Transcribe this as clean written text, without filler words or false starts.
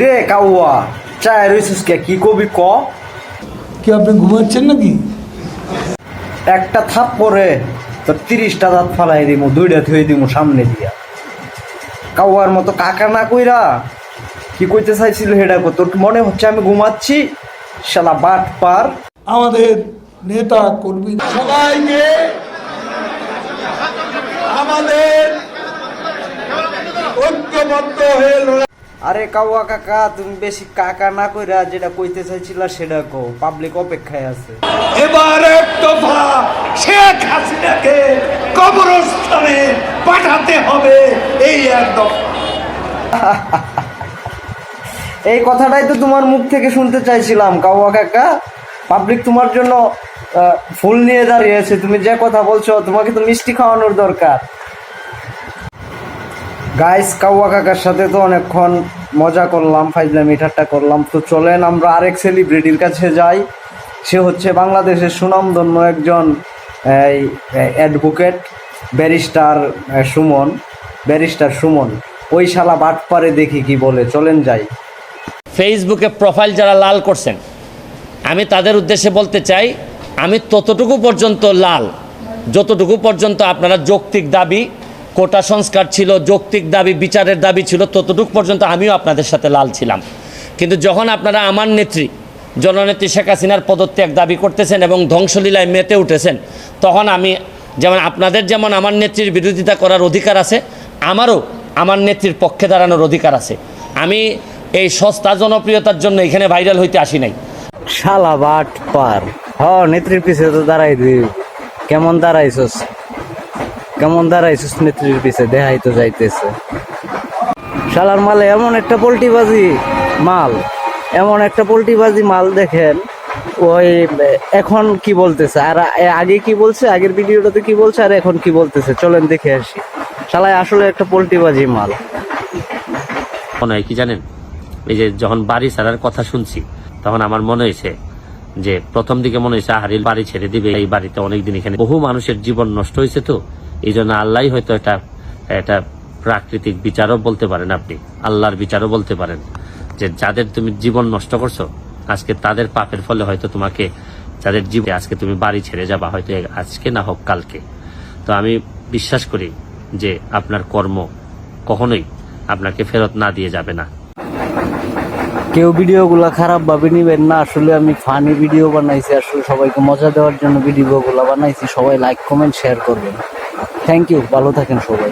রে কাউয়া চায় রইছিস কে কি কবি ক কি আপনি ঘুমাচ্ছেন নাকি? একটা থাপ পরে তো 30টা দাঁত ফালাই দিমু, 2টা থুয়ে দিমু সামনে দিয়া। কাউয়ার মতো কাকা না কইরা কি কইতে চাইছিল হেডা কো? তোর মনে হচ্ছে আমি ঘুমাচ্ছি? শালা বাট পার। আমাদের নেতা কর্মী সবাইকে আমাদের ঐক্যবদ্ধ হয়ে আরে কাউয়া কাকা, তুমি বেশি কাকা না কইরা যেটা কইতে চাইছিল সেটা কো, পাবলিক অপেক্ষায় আছে। এবার এক দফা শেখ হাসিনাকে কবরস্থানে পাঠাতে হবে, এই এক দফা। এই কথাটাই তো তোমার মুখ থেকে শুনতে চাইছিলাম কাউয়া কাকা। পাবলিক তোমার জন্য ফুল নিয়ে দাঁড়িয়েছে, তুমি যে কথা বলছো তোমাকে তো মিষ্টি খাওয়ানোর দরকার। গাইস, কাউয়া কাকার সাথে তো অনেকক্ষণ মজা করলাম, ফাইজলামি ঠাট্টা করলাম। তো চলেন আমরা আরেক সেলিব্রিটির কাছে যাই। সে হচ্ছে বাংলাদেশের সুনামধন্য একজন অ্যাডভোকেট, ব্যারিস্টার সুমন। ওই শালা বাটপারে দেখি কি বলে, চলেন যাই। ফেসবুকে প্রোফাইল যারা লাল করছেন, আমি তাদের উদ্দেশ্যে বলতে চাই, আমি ততটুকু পর্যন্ত লাল যতটুকু পর্যন্ত আপনারা যৌক্তিক দাবি, কোটা সংস্কার ছিল, যৌক্তিক দাবি, বিচারের দাবি ছিল, ততটুকু পর্যন্ত আমিও আপনাদের সাথে লাল ছিলাম। কিন্তু যখন আপনারা আমার নেত্রী জননেত্রী শেখ হাসিনার পদত্যাগ দাবি করতেছেন এবং ধ্বংসলীলায় মেতে উঠেছেন, তখন আমি যেমন আপনাদের যেমন আমার নেত্রীর বিরোধিতা করার অধিকার আছে, আমারও আমার নেত্রীর পক্ষে দাঁড়ানোর অধিকার আছে। আমি এই সস্তা জনপ্রিয়তার জন্য এখানে ভাইরাল হইতে আসি নাই। শালা বাট পার। নেত্রীর পিছে তো দাঁড়াই দিই। কেমন দাঁড়াইছস নেত্রীর পিছে? দেখাই তো যাইতেছে। শালার মালে এমন একটা পোল্টিবাজি মাল দেখেন। ওই এখন কি বলতেছে আর আগে কি বলছে, আগের ভিডিওটাতে কি বলছে আর এখন কি বলতেছে, চলেন দেখে আসি। শালায় আসলে একটা পোল্টিবাজি মাল। মনে হয় কি জানেন, এই যে যখন বাড়ি ছাড়ার কথা শুনছি, তখন আমার মনে হয়েছে যে প্রথম দিকে মনে হয়েছে হারিল বাড়ি ছেড়ে দিবে। এই বাড়িতে অনেকদিন এখানে বহু মানুষের জীবন নষ্ট হয়েছে, তো এই জন্য আল্লাহ হয়তো এটা প্রাকৃতিক বিচারও বলতে পারেন, আপনি আল্লাহর বিচারও বলতে পারেন, যে যাদের তুমি জীবন নষ্ট করছো আজকে তাদের পাপের ফলে হয়তো তোমাকে, যাদের জীবনে আজকে তুমি বাড়ি ছেড়ে যাবা, হয়তো আজকে না হোক কালকে। তো আমি বিশ্বাস করি যে আপনার কর্ম কখনোই আপনাকে ফেরত না দিয়ে যাবে না। কেউ ভিডিওগুলো খারাপ ভাবে নিবেন না, আসলে আমি ফানি ভিডিও বানাইছি, আসলে সবাইকে মজা দেওয়ার জন্য ভিডিওগুলো বানাইছি। সবাই লাইক কমেন্ট শেয়ার করবেন। থ্যাংক ইউ, ভালো থাকেন সবাই।